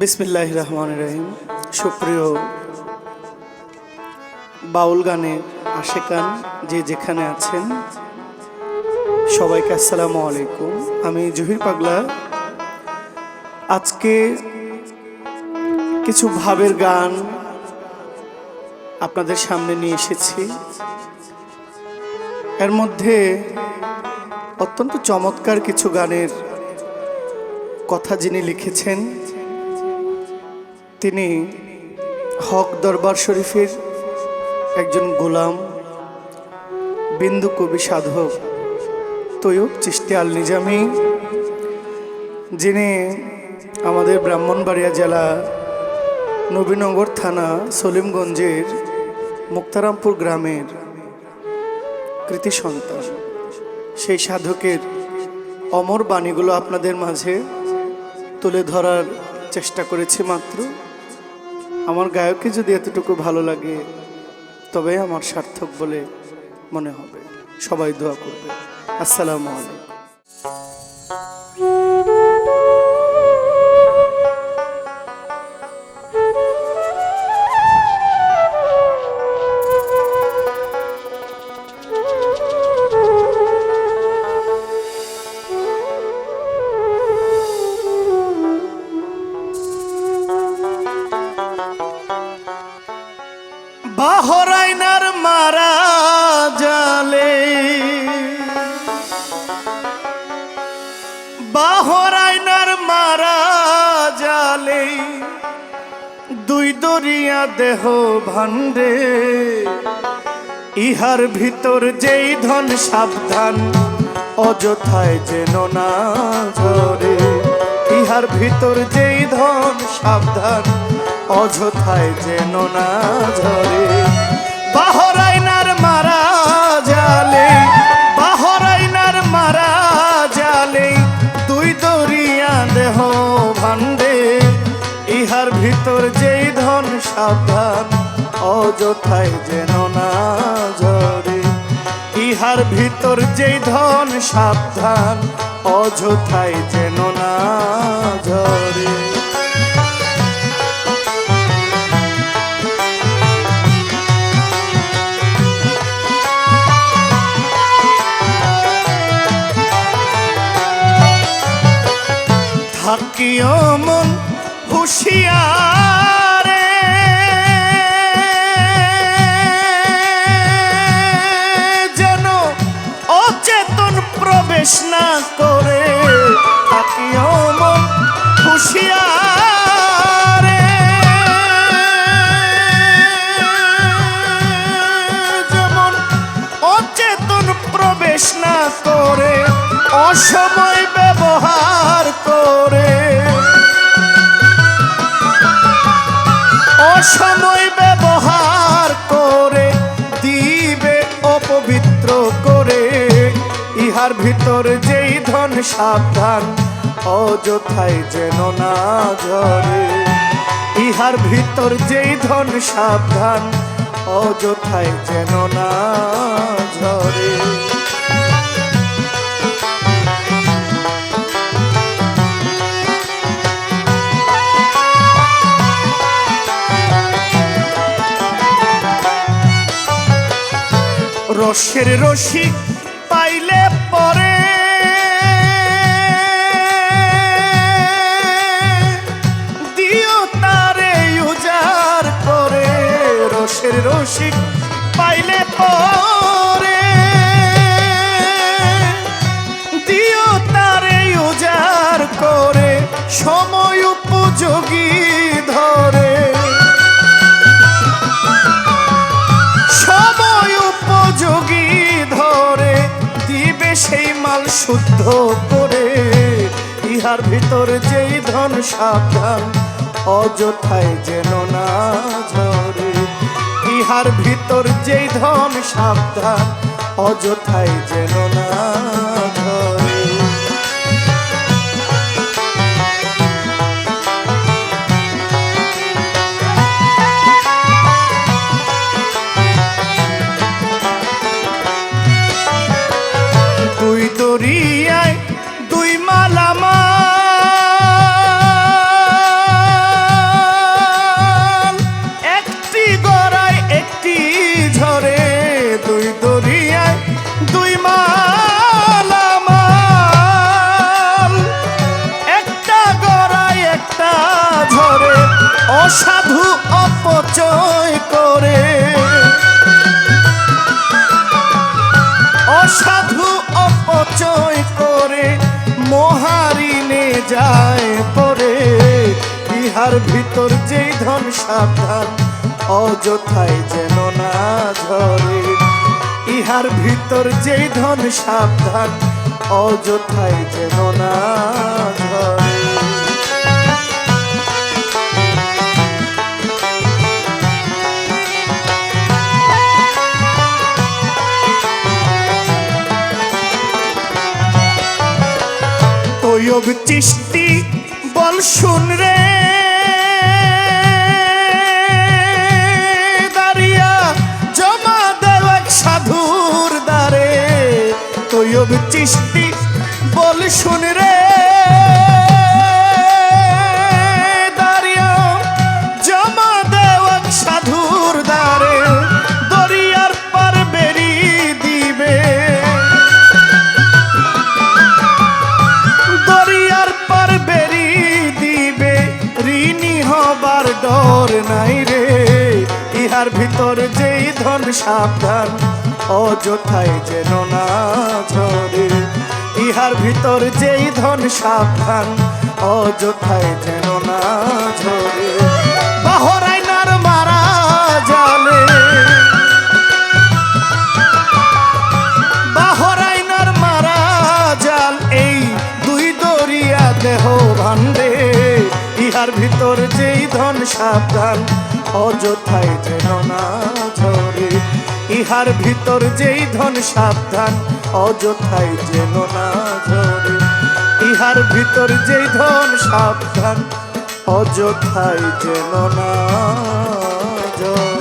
বিসমিল্লাহির রহমানির রহিম। সুপ্রিয় বাউল গানের আশেকান যে যেখানে আছেন সবাইকে আসসালামু আলাইকুম। আমি জহির পাগলা আজকে কিছু ভাবের গান আপনাদের সামনে নিয়ে এসেছি। এর মধ্যে অত্যন্ত চমৎকার কিছু গানের কথা যিনি লিখেছেন তিনি হক দরবার শরীফের একজন গোলাম, বিন্দু কবি সাধক তৈয়ব চিশতি আল নিজামী, যিনি আমাদের ব্রাহ্মণবাড়িয়া জেলা নবীনগর থানা সলিমগঞ্জের মুক্তারামপুর গ্রামের কৃতি সন্তান। সেই সাধকের অমর বাণীগুলো আপনাদের মাঝে তুলে ধরার চেষ্টা করেছি মাত্র। আমার গায়ককে যদি এতটুকু ভালো লাগে তবে আমার সার্থক বলে মনে হবে। সবাই দোয়া করবে। আসসালামু আলাইকুম। বাহরাইনার মারা জালে, বাহরাইনার মারা জালে, দুই দরিয়া দেহ ভান্ডে, ইহার ভিতর যেই ধন সাবধান, অযথায় যেন না ঝরে। ইহার ভিতর যেই ধন সাবধান, অযথায় যেন না ঝরে। বাহরাইনার মারা জালে, বাহরাইনার মারা জালে, দুই দরিয়া দেহ ভান্ডে, ইহার ভিতর যেই ধন সাবধান, অযথায় যেন না ঝরে। ইহার ভিতর যেই ধন সাবধান, অযথায় যেন না ঝরে। থাকিও মন হুঁশিয়ারে, যেন অচেতন প্রবেশ না করে। থাকিও মন হুঁশিয়ারে, যেমন অচেতন প্রবেশ না করে, অসময় ব্যবহার করে, অসময় ব্যবহার করে, দিবে অপবিত্র করে। ইহার ভিতর যেই ধন সাবধান, অযথায় যেন না ঝরে। ইহার ভিতর যেই ধন সাবধান, অযথায় যেন না ঝরে। রসের রশি পাইলে পরে, দিও তারে উজাড় করে। রসের রশি পাইলে পরে, দিও তারে উজাড় করে, সময় উপযোগী ধরে। যোগী ধরে, দিবে সেই মাল শুদ্ধ করে। ইহার ভিতর যেই ধন সাবধান, অযথায় যেন না ঝরে। ইহার ভিতর যেই ধন সাবধান, অযথায় যেন না ঝরে। দুই দরিয়ায় দুই মালামাল, অসাধু অপচয় করে, অসাধু অপচয় করে মহারিনে যায় পরে। ইহার ভিতর যেই ধন সাবধান, অযথায় যেন না ঝরে। ইহার ভিতর যেই ধন সাবধান, অযথায় যেন না ঝরে। তৈয়ব চিশতি বল শুন রে, দাঁড়িয়া জমা দেও এক সাধুর দ্বারে। তৈয়ব চিশতি বল শুন রে, দাঁড়িয়া জমা দেও এক সাধুর দ্বারে। দরিয়ার পার বেরি দিবে, দরিয়ার পার বেরি দিবে, ঋণী হবার ডর নাই রে। ইহার ভিতর যেই ধন সাবধান, অযথায় যেন না ঝরে। ইহার ভিতর যেই ধন সাবধান, অযথায় যেন না ঝরে। বাহরাইনার মারা জালে, বাহরাইনার মারা জাল, এই দুই দরিয়া দেহ ভান্ডে। ইহার ভিতর যেই ধন সাবধান, অযথায় যেন না ঝরে। ইহার ভিতর যেই ধন সাবধান, অযথায় যেন না ঝরে। ইহার ভিতর যেই ধন সাবধান, অযথায় যেন না ঝরে।